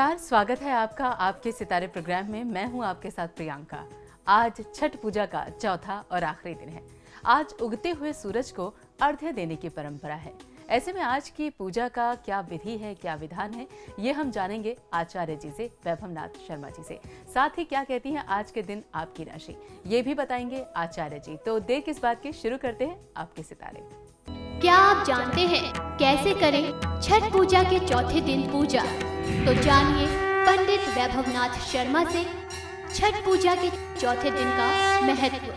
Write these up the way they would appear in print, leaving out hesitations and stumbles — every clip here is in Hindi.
नमस्कार, स्वागत है आपका आपके सितारे प्रोग्राम में। मैं हूं आपके साथ प्रियंका। आज छठ पूजा का चौथा और आखिरी दिन है। आज उगते हुए सूरज को अर्घ्य देने की परंपरा है। ऐसे में आज की पूजा का क्या विधि है, क्या विधान है, ये हम जानेंगे आचार्य जी से, वैभवनाथ शर्मा जी से। साथ ही क्या कहती हैं आज के दिन आपकी राशि, ये भी बताएंगे आचार्य जी। तो देर किस बात की, शुरू करते हैं आपके सितारे। क्या आप जानते हैं कैसे करें छठ पूजा के चौथे दिन पूजा? तो जानिए पंडित वैभवनाथ शर्मा से छठ पूजा के चौथे दिन का महत्व।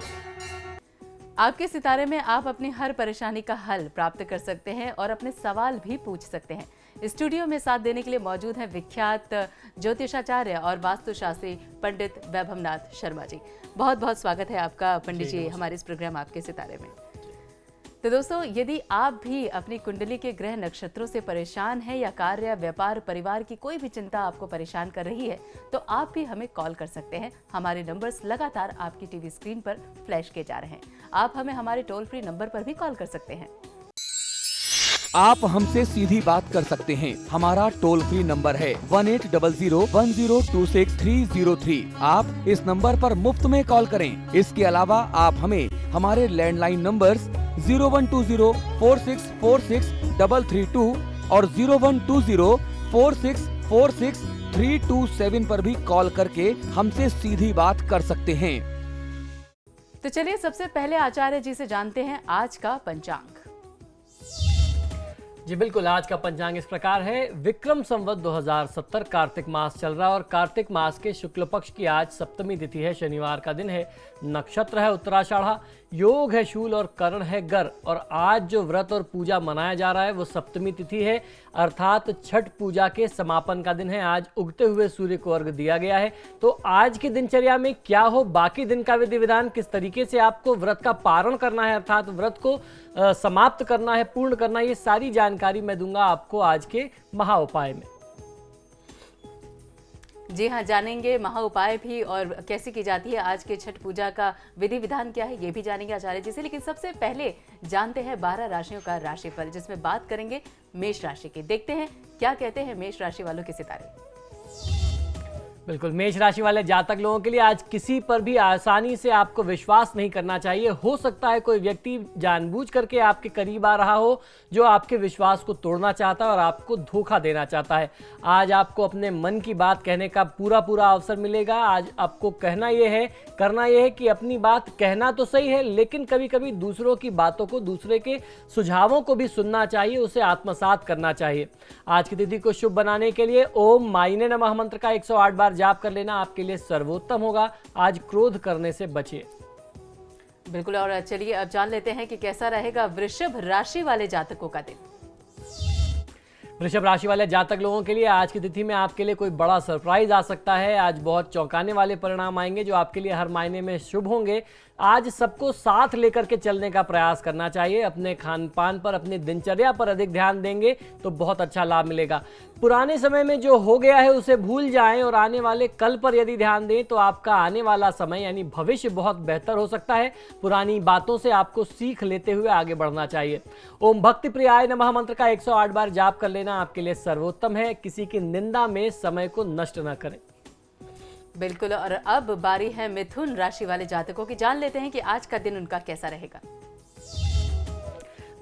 आपके सितारे में आप अपनी हर परेशानी का हल प्राप्त कर सकते हैं और अपने सवाल भी पूछ सकते हैं। स्टूडियो में साथ देने के लिए मौजूद हैं विख्यात ज्योतिषाचार्य और वास्तुशास्त्री पंडित वैभवनाथ शर्मा जी। बहुत बहुत स्वागत है आपका पंडित जी हमारे इस प्रोग्राम आपके सितारे में। तो दोस्तों, यदि आप भी अपनी कुंडली के ग्रह नक्षत्रों से परेशान हैं या कार्य, व्यापार, परिवार की कोई भी चिंता आपको परेशान कर रही है, तो आप भी हमें कॉल कर सकते हैं। हमारे नंबर्स लगातार आपकी टीवी स्क्रीन पर फ्लैश किए जा रहे हैं। आप हमें हमारे टोल फ्री नंबर पर भी कॉल कर सकते हैं। आप हमसे सीधी बात कर सकते हैं। हमारा टोल फ्री नंबर है 180010263003। आप इस नंबर पर मुफ्त में कॉल करें। इसके अलावा आप हमें हमारे लैंडलाइन नंबर्स 012046463332 और 012046463327 पर भी कॉल करके हमसे सीधी बात कर सकते हैं। तो चलिए सबसे पहले आचार्य जी से जानते हैं आज का पंचांग। जी बिल्कुल, आज का पंचांग इस प्रकार है। विक्रम संवत 2070 कार्तिक मास चल रहा है और कार्तिक मास के शुक्ल पक्ष की आज सप्तमी तिथि है, शनिवार का दिन है। नक्षत्र है उत्तराषाढ़ा, योग है शूल और करण है गर। और आज जो व्रत और पूजा मनाया जा रहा है वो सप्तमी तिथि है, अर्थात छठ पूजा के समापन का दिन है। आज उगते हुए सूर्य को अर्घ्य दिया गया है। तो आज की दिनचर्या में क्या हो, बाकी दिन का विधि विधान, किस तरीके से आपको व्रत का पारण करना है, अर्थात व्रत को समाप्त करना है, पूर्ण करना है, ये सारी जानकारी मैं दूंगा आपको आज के महा उपाय में। जी हाँ, जानेंगे महा उपाय भी और कैसे की जाती है आज के छठ पूजा का विधि विधान क्या है, ये भी जानेंगे आचार्य जी से। लेकिन सबसे पहले जानते हैं 12 राशियों का राशिफल, जिसमें बात करेंगे मेष राशि की। देखते हैं क्या कहते हैं मेष राशि वालों के सितारे। बिल्कुल, मेष राशि वाले जातक लोगों के लिए आज किसी पर भी आसानी से आपको विश्वास नहीं करना चाहिए। हो सकता है कोई व्यक्ति जानबूझ करके आपके करीब आ रहा हो जो आपके विश्वास को तोड़ना चाहता है और आपको धोखा देना चाहता है। आज आपको अपने मन की बात कहने का पूरा अवसर मिलेगा। आज आपको करना यह है कि अपनी बात कहना तो सही है, लेकिन कभी कभी दूसरों की बातों को, दूसरे के सुझावों को भी सुनना चाहिए, उसे आत्मसात करना चाहिए। आज की तिथि को शुभ बनाने के लिए ओम माइने नमः मंत्र का 108 बार जाप कर लेना आपके लिए सर्वोत्तम होगा। आज क्रोध करने से बचिए। बिल्कुल, और चलिए अब जान लेते हैं कि कैसा रहेगा वृषभ राशि वाले जातकों का दिन। वृषभ राशि वाले जातक लोगों के लिए आज की तिथि में आपके लिए कोई बड़ा सरप्राइज आ सकता है। आज बहुत चौंकाने वाले परिणाम आएंगे जो आपके लिए हर मायने में शुभ होंगे। आज सबको साथ लेकर के चलने का प्रयास करना चाहिए। अपने खान पान पर, अपनी दिनचर्या पर अधिक ध्यान देंगे तो बहुत अच्छा लाभ मिलेगा। पुराने समय में जो हो गया है उसे भूल जाएं और आने वाले कल पर यदि ध्यान दें तो आपका आने वाला समय यानी भविष्य बहुत बेहतर हो सकता है। पुरानी बातों से आपको सीख लेते हुए आगे बढ़ना चाहिए। ओम भक्ति प्रियाय नमः मंत्र का 108 बार जाप कर लेना आपके लिए सर्वोत्तम है। किसी की निंदा में समय को नष्ट न करें। बिल्कुल, और अब बारी है मिथुन राशि वाले जातकों की। जान लेते हैं कि आज का दिन उनका कैसा रहेगा।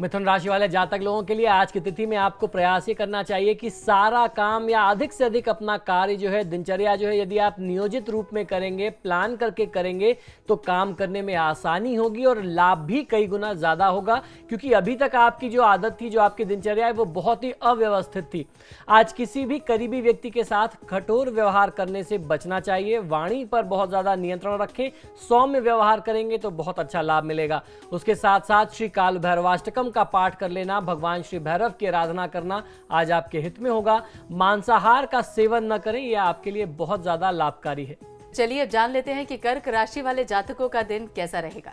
मिथुन राशि वाले जातक लोगों के लिए आज की तिथि में आपको प्रयास ये करना चाहिए कि सारा काम या अधिक से अधिक अपना कार्य जो है, दिनचर्या जो है, यदि आप नियोजित रूप में करेंगे, प्लान करके करेंगे तो काम करने में आसानी होगी और लाभ भी कई गुना ज़्यादा होगा। क्योंकि अभी तक आपकी जो आदत थी, जो आपकी दिनचर्या है, वो बहुत ही अव्यवस्थित थी। आज किसी भी करीबी व्यक्ति के साथ कठोर व्यवहार करने से बचना चाहिए। वाणी पर बहुत ज़्यादा नियंत्रण रखें। सौम्य व्यवहार करेंगे तो बहुत अच्छा लाभ मिलेगा। उसके साथ साथ श्री काल भैरवाष्टकम का पाठ कर लेना, भगवान श्री भैरव की आराधना करना आज आपके हित में होगा। मांसाहार का सेवन न करें, यह आपके लिए बहुत ज्यादा लाभकारी है। चलिए अब जान लेते हैं कि कर्क राशि वाले जातकों का दिन कैसा रहेगा।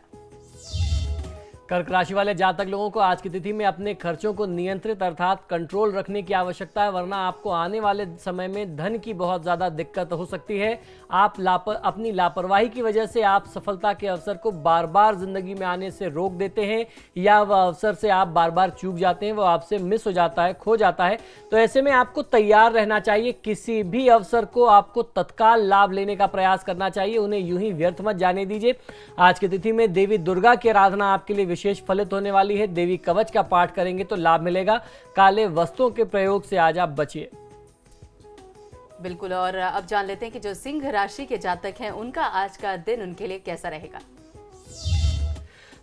कर्क राशि वाले जातक लोगों को आज की तिथि में अपने खर्चों को नियंत्रित अर्थात कंट्रोल रखने की आवश्यकता है, वरना आपको आने वाले समय में धन की बहुत ज़्यादा दिक्कत हो सकती है। आप अपनी लापरवाही की वजह से आप सफलता के अवसर को बार बार जिंदगी में आने से रोक देते हैं, या वह अवसर से आप बार बार चूक जाते हैं, वो आपसे मिस हो जाता है, खो जाता है। तो ऐसे में आपको तैयार रहना चाहिए, किसी भी अवसर को आपको तत्काल लाभ लेने का प्रयास करना चाहिए, उन्हें यूं ही व्यर्थ मत जाने दीजिए। आज की तिथि में देवी दुर्गा की आराधना आपके लिए विशेष फलित होने वाली है। देवी कवच का पाठ करेंगे तो लाभ मिलेगा। काले वस्तुओं के प्रयोग से आज आप बचिए। बिल्कुल। और अब जान लेते हैं कि जो सिंह राशि के जातक हैं उनका आज का दिन उनके लिए कैसा रहेगा।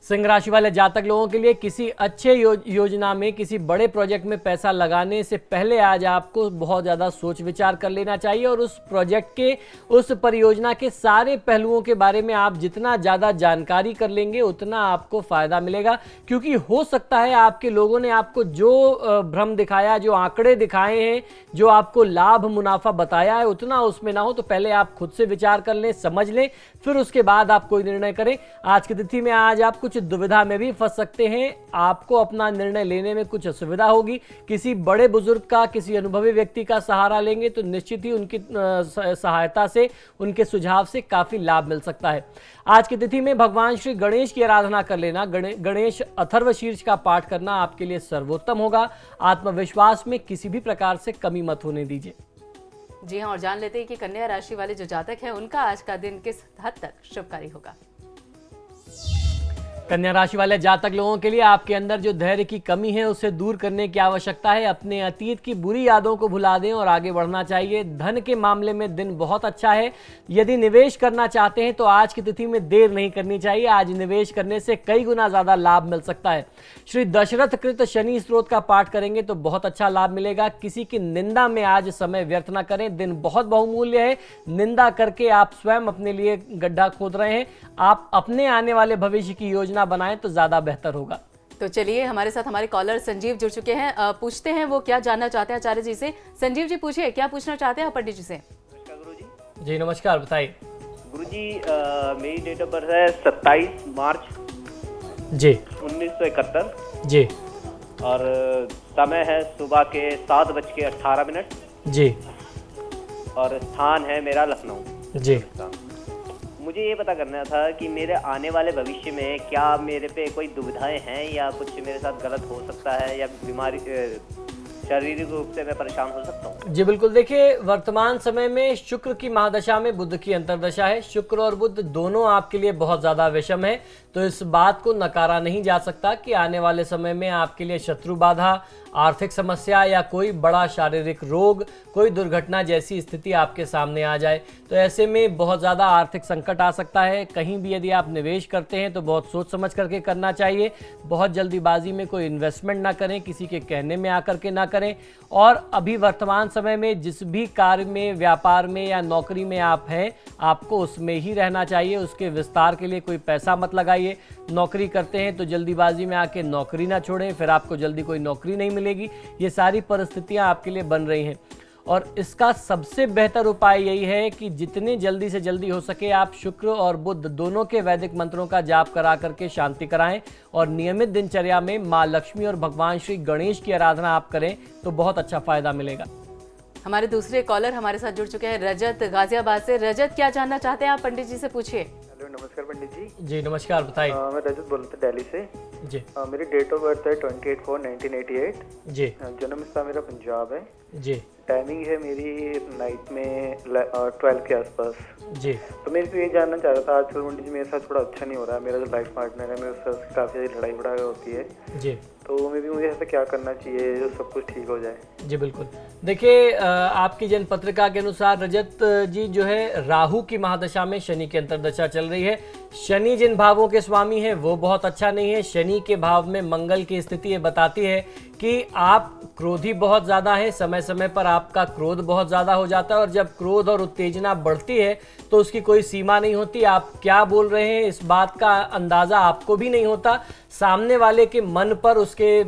सिंह राशि वाले जातक लोगों के लिए किसी अच्छे योजना में, किसी बड़े प्रोजेक्ट में पैसा लगाने से पहले आज आपको बहुत ज़्यादा सोच विचार कर लेना चाहिए, और उस प्रोजेक्ट के, उस परियोजना के सारे पहलुओं के बारे में आप जितना ज़्यादा जानकारी कर लेंगे उतना आपको फ़ायदा मिलेगा। क्योंकि हो सकता है आपके लोगों ने आपको जो भ्रम दिखाया, जो आंकड़े दिखाए हैं, जो आपको लाभ मुनाफा बताया है, उतना उसमें ना हो। तो पहले आप खुद से विचार कर लें, समझ लें, फिर उसके बाद आप कोई निर्णय करें। आज की तिथि में आज आप कुछ दुविधा में भी फंस सकते हैं, आपको अपना निर्णय लेने में कुछ असुविधा होगी। किसी बड़े बुजुर्ग का, किसी अनुभवी व्यक्ति का सहारा लेंगे तो निश्चित ही उनकी सहायता से, उनके सुझाव से काफी लाभ मिल सकता है। आज की तिथि में भगवान श्री गणेश की आराधना कर लेना, गणेश अथर्व शीर्ष का पाठ करना आपके लिए सर्वोत्तम होगा। आत्मविश्वास में किसी भी प्रकार से कमी मत होने दीजिए। जी हाँ, और जान लेते हैं कि कन्या राशि वाले जो जातक हैं उनका आज का दिन किस हद तक शुभकारी होगा। कन्या राशि वाले जातक लोगों के लिए आपके अंदर जो धैर्य की कमी है उसे दूर करने की आवश्यकता है। अपने अतीत की बुरी यादों को भुला दें और आगे बढ़ना चाहिए। धन के मामले में दिन बहुत अच्छा है। यदि निवेश करना चाहते हैं तो आज की तिथि में देर नहीं करनी चाहिए। आज निवेश करने से कई गुना ज्यादा लाभ मिल सकता है। श्री दशरथ कृत शनि स्त्रोत का पाठ करेंगे तो बहुत अच्छा लाभ मिलेगा। किसी की निंदा में आज समय व्यर्थ न करें, दिन बहुत बहुमूल्य है। निंदा करके आप स्वयं अपने लिए गड्ढा खोद रहे हैं। आप अपने आने वाले भविष्य की योजना बनाएं तो ज्यादा बेहतर होगा। तो चलिए, हमारे साथ हमारे कॉलर संजीव जुड़ चुके हैं। पूछते हैं वो क्या जानना चाहते हैं आचार्य जी से। संजीव जी पूछिए, क्या पूछना चाहते हैं पंडित जी से। नमस्कार गुरु जी। जी नमस्कार, बताइए। गुरु जी, मेरी डेट ऑफ बर्थ है 27 मार्च जी 1971 जी, और समय है सुबह के 7:18 जी, और स्थान है मेरा लखनऊ जी। मुझे ये पता करना था कि मेरे आने वाले भविष्य में क्या मेरे पे कोई दुविधाएं हैं, या कुछ मेरे साथ गलत हो सकता है, या बीमारी, शारीरिक रूप से मैं परेशान हो सकता हूँ। जी बिल्कुल। देखिए, वर्तमान समय में शुक्र की महादशा में बुध की अंतर्दशा है। शुक्र और बुध दोनों आपके लिए बहुत ज्यादा विषम है, तो इस बात को नकारा नहीं जा सकता कि आने वाले समय में आपके लिए शत्रु बाधा, आर्थिक समस्या या कोई बड़ा शारीरिक रोग, कोई दुर्घटना जैसी स्थिति आपके सामने आ जाए। तो ऐसे में बहुत ज़्यादा आर्थिक संकट आ सकता है। कहीं भी यदि आप निवेश करते हैं तो बहुत सोच समझ करके करना चाहिए। बहुत जल्दीबाजी में कोई इन्वेस्टमेंट ना करें, किसी के कहने में आकर के ना करें। और अभी वर्तमान समय में जिस भी कार्य में, व्यापार में या नौकरी में आप हैं, आपको उसमें ही रहना चाहिए। उसके विस्तार के लिए कोई पैसा मत लगाइए। नौकरी करते हैं तो जल्दीबाजी में आके नौकरी ना छोड़ें, फिर आपको जल्दी कोई नौकरी नहीं मिलेगी। ये सारी परिस्थितियां आपके लिए बन रही हैं, और इसका सबसे बेहतर उपाय यही है कि जितने जल्दी से जल्दी हो सके आप शुक्र और बुध दोनों के वैदिक मंत्रों का जाप करा करके शांति कराएं, और नियमित दिनचर्या में माँ लक्ष्मी और भगवान श्री गणेश की आराधना आप करें तो बहुत अच्छा फायदा मिलेगा। हमारे दूसरे कॉलर हमारे साथ जुड़ चुके हैं, रजत गाजियाबाद से। रजत, क्या जानना चाहते हैं आप पंडित जी से, पूछिए। हेलो, नमस्कार पंडित जी। जी नमस्कार, बताइए। मैं रजत बोल रहा था दिल्ली से। जी। मेरी डेट ऑफ बर्थ है 28/4/1988। जी। जन्म स्थान मेरा पंजाब है। जी। टाइमिंग है मेरी नाइट में 12 के आसपास। जी। तो मैं इसको ये जानना चाह रहा था, आजकल पंडित जी मेरे साथ थोड़ा अच्छा नहीं हो रहा है। मेरा जो लाइफ पार्टनर है, मेरे साथ काफ़ी ज़्यादा लड़ाई वड़ाई होती है। जी। तो मे भी मुझे ऐसा क्या करना चाहिए जो सब कुछ ठीक हो जाए। जी बिल्कुल। देखिए, आपकी जन्म पत्रिका के अनुसार रजत जी जो है राहु की महादशा में शनि की अंतर्दशा चल रही है। शनि जिन भावों के स्वामी हैं वो बहुत अच्छा नहीं है। शनि के भाव में मंगल की स्थिति ये बताती है कि आप क्रोधी बहुत ज़्यादा है। समय समय पर आपका क्रोध बहुत ज़्यादा हो जाता है, और जब क्रोध और उत्तेजना बढ़ती है तो उसकी कोई सीमा नहीं होती। आप क्या बोल रहे हैं इस बात का अंदाज़ा आपको भी नहीं होता। सामने वाले के मन पर, उसके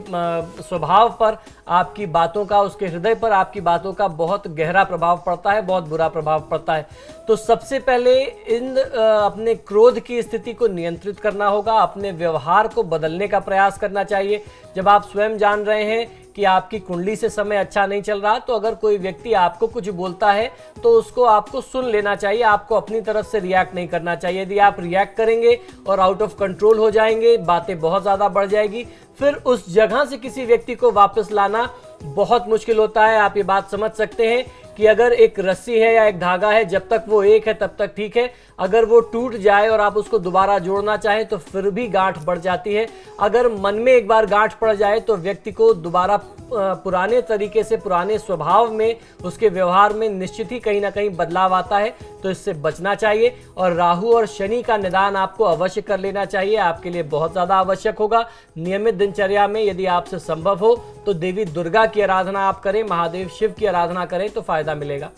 स्वभाव पर आपकी बातों का, उसके हृदय पर आपकी बातों का बहुत गहरा प्रभाव पड़ता है, बहुत बुरा प्रभाव पड़ता है। तो सबसे पहले अपने क्रोध की स्थिति को नियंत्रित करना होगा, अपने व्यवहार को बदलने का प्रयास करना चाहिए। जब आप स्वयं जान रहे हैं कि आपकी कुंडली से समय अच्छा नहीं चल रहा, तो अगर कोई व्यक्ति आपको कुछ बोलता है तो उसको आपको सुन लेना चाहिए, आपको अपनी तरफ से रिएक्ट नहीं करना चाहिए। यदि आप रिएक्ट करेंगे और आउट ऑफ कंट्रोल हो जाएंगे, बातें बहुत ज़्यादा बढ़ जाएगी, फिर उस जगह से किसी व्यक्ति को वापस लाना बहुत मुश्किल होता है। आप ये बात समझ सकते हैं कि अगर एक रस्सी है या एक धागा है, जब तक वो एक है तब तक ठीक है, अगर वो टूट जाए और आप उसको दोबारा जोड़ना चाहें तो फिर भी गांठ बढ़ जाती है। अगर मन में एक बार गांठ पड़ जाए तो व्यक्ति को दोबारा पुराने तरीके से, पुराने स्वभाव में, उसके व्यवहार में निश्चित ही कहीं ना कहीं बदलाव आता है। तो इससे बचना चाहिए और राहु और शनि का निदान आपको अवश्य कर लेना चाहिए, आपके लिए बहुत ज़्यादा आवश्यक होगा। नियमित दिनचर्या में यदि आपसे संभव हो तो देवी दुर्गा की आराधना आप करें, महादेव शिव की आराधना करें तो फायदा मिलेगा।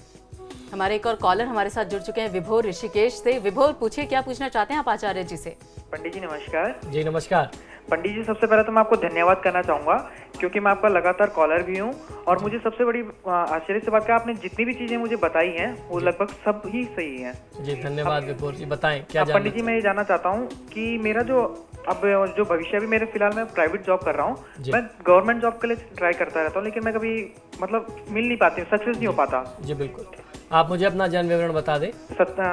हमारे एक और कॉलर हमारे साथ जुड़ चुके हैं, विभोर ऋषिकेश से। विभोर, पूछिए क्या पूछना चाहते हैं आप आचार्य जी से। पंडित जी नमस्कार। जी नमस्कार। पंडित जी, सबसे पहले तो मैं आपको धन्यवाद करना चाहूँगा क्योंकि मैं आपका लगातार कॉलर भी हूँ और मुझे सबसे बड़ी आश्चर्य से बात क्या, आपने जितनी भी चीज़ें मुझे बताई हैं वो लगभग सब ही सही हैं। जी धन्यवाद विभोर जी, बताएं क्या अब पंडित जी मैं ये जानना चाहता हूँ कि मेरा जो भविष्य भी मेरे फिलहाल मैं प्राइवेट जॉब कर रहा हूँ, मैं गवर्नमेंट जॉब के लिए ट्राई करता रहता हूँ लेकिन मैं कभी मिल नहीं पाती, सक्सेस नहीं हो पाता। जी बिल्कुल, आप मुझे अपना जन्म विवरण बता दें।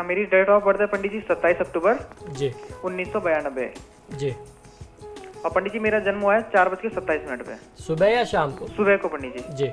मेरी डेट ऑफ बर्थ है पंडित जी 27 अक्टूबर जी 1992। जी। और पंडित जी मेरा जन्म हुआ है 4:27 पे। सुबह या शाम को? सुबह को पंडित जी। जी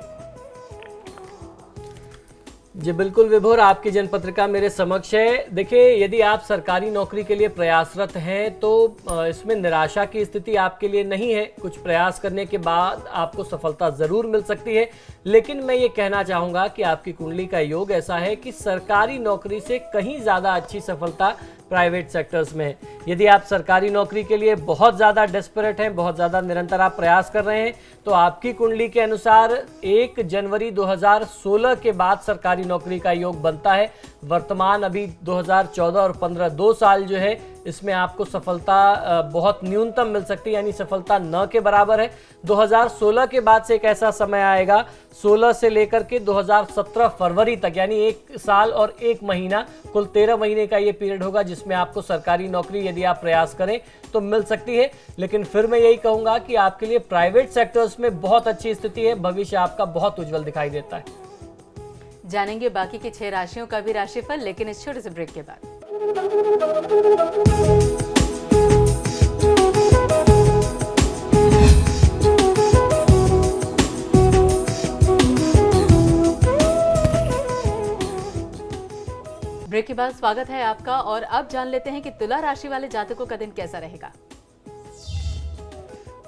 जी बिल्कुल विभोर, आपकी जन्म पत्रिका मेरे समक्ष है। देखिए, यदि आप सरकारी नौकरी के लिए प्रयासरत हैं तो इसमें निराशा की स्थिति आपके लिए नहीं है। कुछ प्रयास करने के बाद आपको सफलता ज़रूर मिल सकती है, लेकिन मैं ये कहना चाहूँगा कि आपकी कुंडली का योग ऐसा है कि सरकारी नौकरी से कहीं ज़्यादा अच्छी सफलता प्राइवेट सेक्टर्स में है। यदि आप सरकारी नौकरी के लिए बहुत ज़्यादा डेस्परेट हैं, बहुत ज़्यादा निरंतर आप प्रयास कर रहे हैं, तो आपकी कुंडली के अनुसार 1 जनवरी 2016 के बाद सरकारी नौकरी का योग बनता है। वर्तमान अभी 2014 और 15 2 साल जो है इसमें आपको सफलता बहुत न्यूनतम मिल सकती है, यानी सफलता न के बराबर है। 2016 के बाद से एक ऐसा समय आएगा, 16 से लेकर के 2017 फरवरी तक, यानी 1 साल और 1 महीना, कुल 13 महीने का ये पीरियड होगा जिसमें आपको सरकारी नौकरी यदि आप प्रयास करें तो मिल सकती है। लेकिन फिर मैं यही कहूँगा कि आपके लिए प्राइवेट सेक्टर्स में बहुत अच्छी स्थिति है, भविष्य आपका बहुत उज्जवल दिखाई देता है। जानेंगे बाकी के 6 राशियों का भी राशिफल, लेकिन इस छोटे से ब्रेक के बाद। ब्रेक के बाद स्वागत है आपका और अब जान लेते हैं कि तुला राशि वाले जातकों का दिन कैसा रहेगा।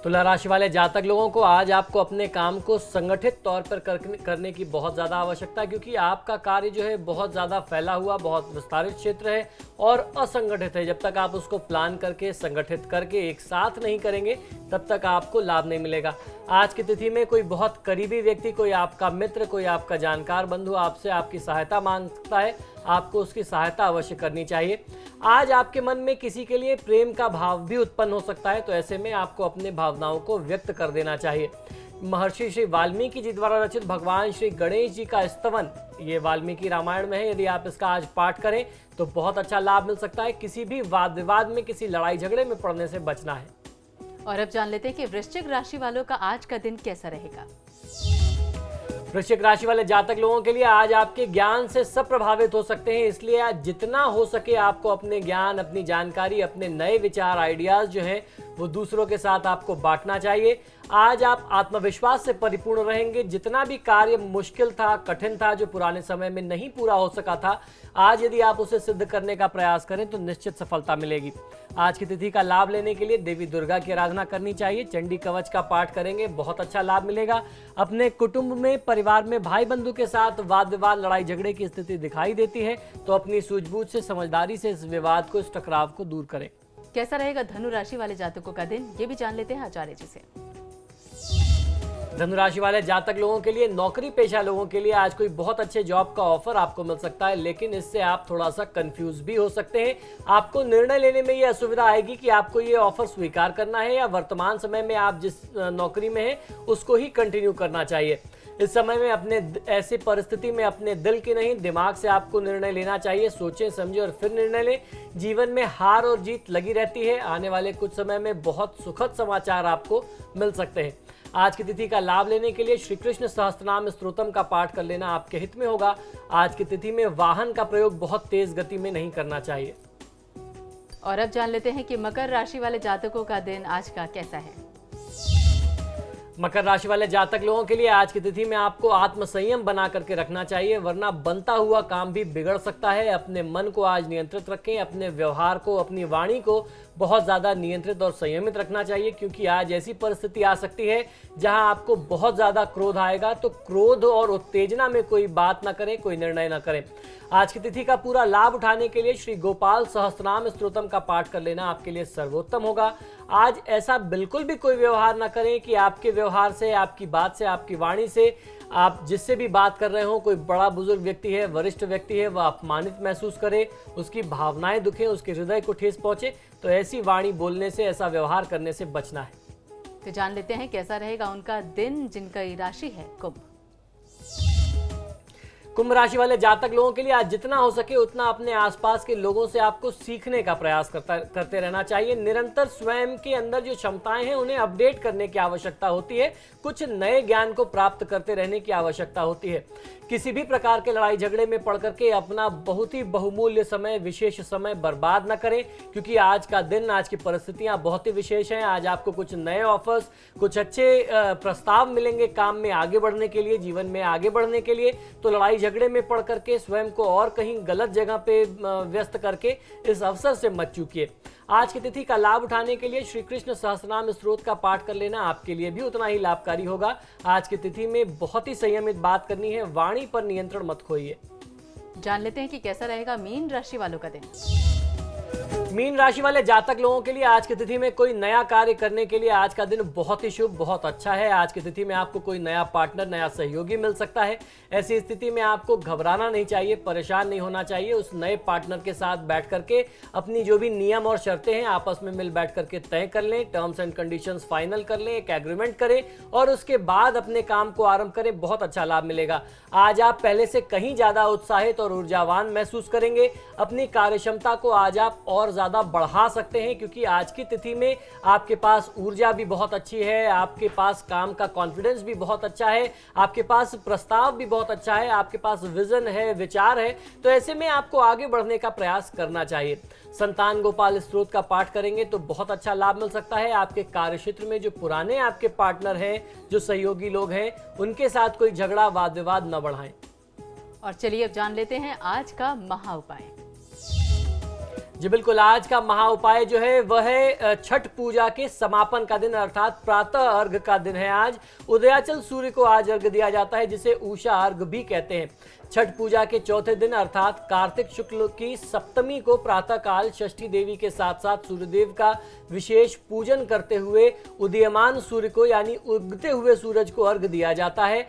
तुला राशि वाले जातक लोगों को आज आपको अपने काम को संगठित तौर पर करने की बहुत ज़्यादा आवश्यकता है, क्योंकि आपका कार्य जो है बहुत ज़्यादा फैला हुआ, बहुत विस्तारित क्षेत्र है और असंगठित है। जब तक आप उसको प्लान करके, संगठित करके एक साथ नहीं करेंगे तब तक आपको लाभ नहीं मिलेगा। आज की तिथि में कोई बहुत करीबी व्यक्ति, कोई आपका मित्र, कोई आपका जानकार बंधु आपसे आपकी सहायता मांग सकता है, आपको उसकी सहायता अवश्य करनी चाहिए। आज आपके मन में किसी के लिए प्रेम का भाव भी उत्पन्न हो सकता है, तो ऐसे में आपको अपने भावनाओं को व्यक्त कर देना चाहिए। महर्षि श्री वाल्मीकि जी द्वारा रचित भगवान श्री गणेश जी का स्तवन, ये वाल्मीकि रामायण में है, यदि आप इसका आज पाठ करें तो बहुत अच्छा लाभ मिल सकता है। किसी भी वाद विवाद में, किसी लड़ाई झगड़े में पड़ने से बचना है। और अब जान लेते हैं कि वृश्चिक राशि वालों का आज का दिन कैसा रहेगा। वृश्चिक राशि वाले जातक लोगों के लिए आज आपके ज्ञान से सब प्रभावित हो सकते हैं, इसलिए आज जितना हो सके आपको अपने ज्ञान, अपनी जानकारी, अपने नए विचार, आइडियाज जो हैं वो दूसरों के साथ आपको बांटना चाहिए। आज आप आत्मविश्वास से परिपूर्ण रहेंगे। जितना भी कार्य मुश्किल था, कठिन था, जो पुराने समय में नहीं पूरा हो सका था, आज यदि आप उसे सिद्ध करने का प्रयास करें तो निश्चित सफलता मिलेगी। आज की तिथि का लाभ लेने के लिए देवी दुर्गा की आराधना करनी चाहिए। चंडी कवच का पाठ करेंगे, बहुत अच्छा लाभ मिलेगा। अपने कुटुंब में, परिवार में भाई बंधु के साथ वाद विवाद, लड़ाई झगड़े की स्थिति दिखाई देती है, तो अपनी सूझबूझ से, समझदारी से इस विवाद को, इस टकराव को दूर करें। कैसा रहेगा धनु राशि वाले जातकों का दिन, ये भी जान लेते हैं आचार्य जी से। धनु राशि वाले जातक लोगों के लिए, नौकरी पेशा लोगों के लिए आज कोई बहुत अच्छे जॉब का ऑफर आपको मिल सकता है, लेकिन इससे आप थोड़ा सा कंफ्यूज भी हो सकते हैं। आपको निर्णय लेने में ये असुविधा आएगी कि आपको ये ऑफर स्वीकार करना है या वर्तमान समय में आप जिस नौकरी में हैं उसको ही कंटिन्यू करना चाहिए। इस समय में अपने ऐसी परिस्थिति में अपने दिल की नहीं दिमाग से आपको निर्णय लेना चाहिए। सोचें समझें और फिर निर्णय लें। जीवन में हार और जीत लगी रहती है। आने वाले कुछ समय में बहुत सुखद समाचार आपको मिल सकते हैं। आज की तिथि का लाभ लेने के लिए श्री कृष्ण सहस्त्रनाम स्तोत्रम का पाठ कर लेना आपके हित में होगा। आज की तिथि में वाहन का प्रयोग बहुत तेज गति में नहीं करना चाहिए। और अब जान लेते हैं कि मकर राशि वाले जातकों का दिन आज का कैसा है। मकर राशि वाले जातक लोगों के लिए आज की तिथि में आपको आत्मसंयम बना करके रखना चाहिए, वरना बनता हुआ काम भी बिगड़ सकता है। अपने मन को आज नियंत्रित रखें, अपने व्यवहार को, अपनी वाणी को बहुत ज़्यादा नियंत्रित और संयमित रखना चाहिए, क्योंकि आज ऐसी परिस्थिति आ सकती है जहां आपको बहुत ज़्यादा क्रोध आएगा। तो क्रोध और उत्तेजना में कोई बात ना करें, कोई निर्णय ना करें। आज की तिथि का पूरा लाभ उठाने के लिए श्री गोपाल सहस्त्रनाम स्तोत्रम का पाठ कर लेना आपके लिए सर्वोत्तम होगा। आज ऐसा बिल्कुल भी कोई व्यवहार ना करें कि आपके व्यवहार से, आपकी बात से, आपकी वाणी से आप जिससे भी बात कर रहे हो, कोई बड़ा बुजुर्ग व्यक्ति है, वरिष्ठ व्यक्ति है, वह अपमानित महसूस करे, उसकी भावनाएं दुखें, उसके हृदय को ठेस पहुंचे। तो ऐसी वाणी बोलने से, ऐसा व्यवहार करने से बचना है। तो जान लेते हैं कैसा रहेगा उनका दिन, जिनका राशि है कुंभ। कुंभ राशि वाले जातक लोगों के लिए आज जितना हो सके उतना अपने आसपास के लोगों से आपको सीखने का प्रयास करते रहना चाहिए। निरंतर स्वयं के अंदर जो क्षमताएं हैं उन्हें अपडेट करने की आवश्यकता होती है। कुछ नए ज्ञान को प्राप्त करते रहने की आवश्यकता होती है। किसी भी प्रकार के लड़ाई झगड़े में पड़ करके अपना बहुत ही बहुमूल्य समय, विशेष समय बर्बाद न करें, क्योंकि आज का दिन, आज की परिस्थितियां बहुत ही विशेष हैं। आज आपको कुछ नए ऑफर्स, कुछ अच्छे प्रस्ताव मिलेंगे काम में आगे बढ़ने के लिए, जीवन में आगे बढ़ने के लिए। तो लड़ाई झगड़े में पड़ करके स्वयं को और कहीं गलत जगह पे व्यस्त करके इस अवसर से मत चूकिए। आज की तिथि का लाभ उठाने के लिए श्री कृष्ण सहस्त्रनाम स्तोत्र का पाठ कर लेना आपके लिए भी उतना ही लाभकारी होगा। आज की तिथि में बहुत ही संयमित बात करनी है, वाणी पर नियंत्रण मत खोइए। जान लेते हैं कि कैसा रहेगा मीन राशि वालों का दिन। मीन राशि वाले जातक लोगों के लिए आज की तिथि में कोई नया कार्य करने के लिए आज का दिन बहुत ही शुभ, बहुत अच्छा है। आज की तिथि में आपको कोई नया पार्टनर, नया सहयोगी मिल सकता है। ऐसी स्थिति में आपको घबराना नहीं चाहिए, परेशान नहीं होना चाहिए। उस नए पार्टनर के साथ बैठ करके अपनी जो भी नियम और शर्तें हैं आपस में मिल बैठ करके तय कर लें, टर्म्स एंड कंडीशंस फाइनल कर लें, एक एग्रीमेंट करें और उसके बाद अपने काम को आरंभ करें। बहुत अच्छा लाभ मिलेगा। आज आप पहले से कहीं ज्यादा उत्साहित और ऊर्जावान महसूस करेंगे। अपनी कार्य क्षमता को आज आप और ज्यादा बढ़ा सकते हैं, क्योंकि आज की तिथि में आपके पास ऊर्जा भी बहुत अच्छी है, आपके पास काम का कॉन्फिडेंस भी बहुत अच्छा है, आपके पास प्रस्ताव भी बहुत अच्छा है, आपके पास विजन है, विचार है। तो ऐसे में आपको आगे बढ़ने का प्रयास करना चाहिए। संतान गोपाल स्तोत्र का पाठ करेंगे तो बहुत अच्छा लाभ मिल सकता है। आपके कार्यक्षेत्र में जो पुराने आपके पार्टनर हैं, जो सहयोगी लोग हैं, उनके साथ कोई झगड़ा, वाद विवाद न बढ़ाएं। और चलिए अब जान लेते हैं आज का महा उपाय। जी बिल्कुल, आज का महा उपाय जो है वह है छठ पूजा के समापन का दिन, अर्थात प्रातः अर्घ का दिन है। आज उदयाचल सूर्य को आज अर्घ दिया जाता है, जिसे उषा अर्घ भी कहते हैं। छठ पूजा के चौथे दिन अर्थात कार्तिक शुक्ल की सप्तमी को प्रातः काल षष्ठी देवी के साथ साथ सूर्यदेव का विशेष पूजन करते हुए उदीयमान सूर्य को, यानी उगते हुए सूरज को अर्घ दिया जाता है।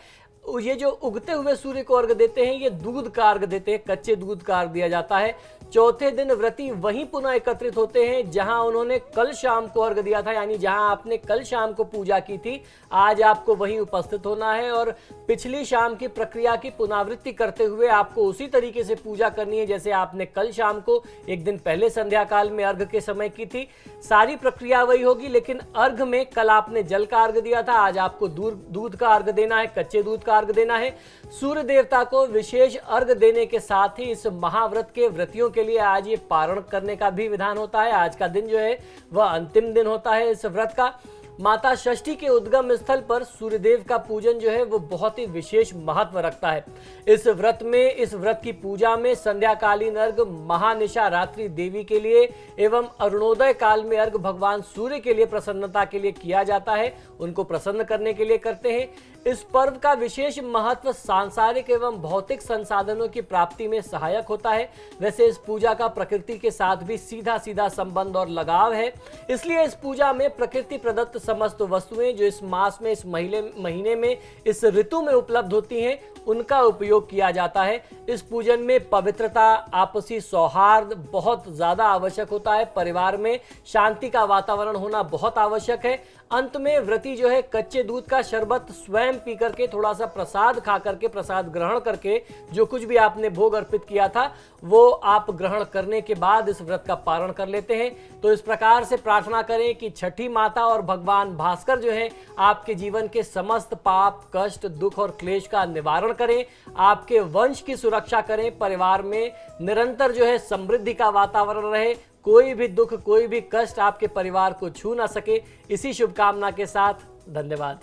ये जो उगते हुए सूर्य को अर्घ देते हैं, ये दूध का अर्घ देते हैं, कच्चे दूध का अर्घ दिया जाता है। चौथे दिन व्रती वहीं पुनः एकत्रित होते हैं जहां उन्होंने कल शाम को अर्घ दिया था, यानी जहां आपने कल शाम को पूजा की थी, आज आपको वहीं उपस्थित होना है और पिछली शाम की प्रक्रिया की पुनरावृत्ति करते हुए आपको उसी तरीके से पूजा करनी है जैसे आपने कल शाम को एक दिन पहले संध्या काल में अर्घ के समय की थी। सारी प्रक्रिया वही होगी, लेकिन अर्घ में कल आपने जल का अर्घ दिया था, आज आपको दूध का अर्घ देना है, कच्चे दूध का अर्घ देना है। सूर्य देवता को विशेष अर्घ देने के साथ ही इस महाव्रत के व्रतियों के लिए आज ये पारण करने का भी विधान होता है। आज का दिन जो है वह अंतिम दिन होता है इस व्रत का। माता षष्ठी के उद्गम स्थल पर सूर्यदेव का पूजन जो है वो बहुत ही विशेष महत्व रखता है। इस व्रत में, इस व्रत की पूजा में संध्याकालीन अर्घ महानिशा रात्रि देवी के लिए एवं अरुणोदय काल में अर्घ भगवान सूर्य के लिए प्रसन्नता के लिए किया जाता है, उनको प्रसन्न करने के लिए करते हैं। इस पर्व का विशेष महत्व सांसारिक एवं भौतिक संसाधनों की प्राप्ति में सहायक होता है। वैसे इस पूजा का प्रकृति के साथ भी सीधा सीधा संबंध और लगाव है, इसलिए इस पूजा में प्रकृति प्रदत्त समस्त वस्तुएं जो इस मास में, इस महीने में, इस ऋतु में उपलब्ध होती हैं, उनका उपयोग किया जाता है। इस पूजन में पवित्रता, आपसी सौहार्द बहुत ज्यादा आवश्यक होता है। परिवार में शांति का वातावरण होना बहुत आवश्यक है। अंत में व्रती जो है कच्चे दूध का शरबत स्वयं पी करके, थोड़ा सा प्रसाद खा करके, प्रसाद ग्रहण करके, जो कुछ भी आपने भोग अर्पित किया था वो आप ग्रहण करने के बाद इस व्रत का पारण कर लेते हैं। तो इस प्रकार से प्रार्थना करें कि छठी माता और भगवान भास्कर जो है आपके जीवन के समस्त पाप, कष्ट, दुख और क्लेश का निवारण करें, आपके वंश की सुरक्षा करें, परिवार में निरंतर जो है समृद्धि का वातावरण रहे, कोई भी दुख, कोई भी कष्ट आपके परिवार को छू ना सके। इसी शुभकामना के साथ धन्यवाद।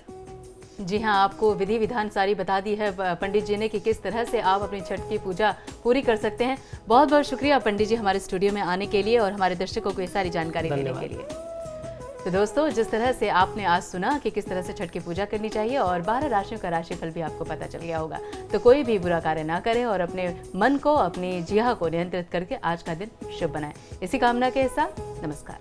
जी हाँ, आपको विधि विधान सारी बता दी है पंडित जी ने कि किस तरह से आप अपनी छठ की पूजा पूरी कर सकते हैं। बहुत बहुत शुक्रिया पंडित जी हमारे स्टूडियो में आने के लिए और हमारे दर्शकों को ये सारी जानकारी देने के लिए। तो दोस्तों, जिस तरह से आपने आज सुना कि किस तरह से छठ की पूजा करनी चाहिए और 12 राशियों का राशिफल भी आपको पता चल गया होगा, तो कोई भी बुरा कार्य ना करें और अपने मन को, अपनी जिह्वा को नियंत्रित करके आज का दिन शुभ बनाएं। इसी कामना के साथ नमस्कार।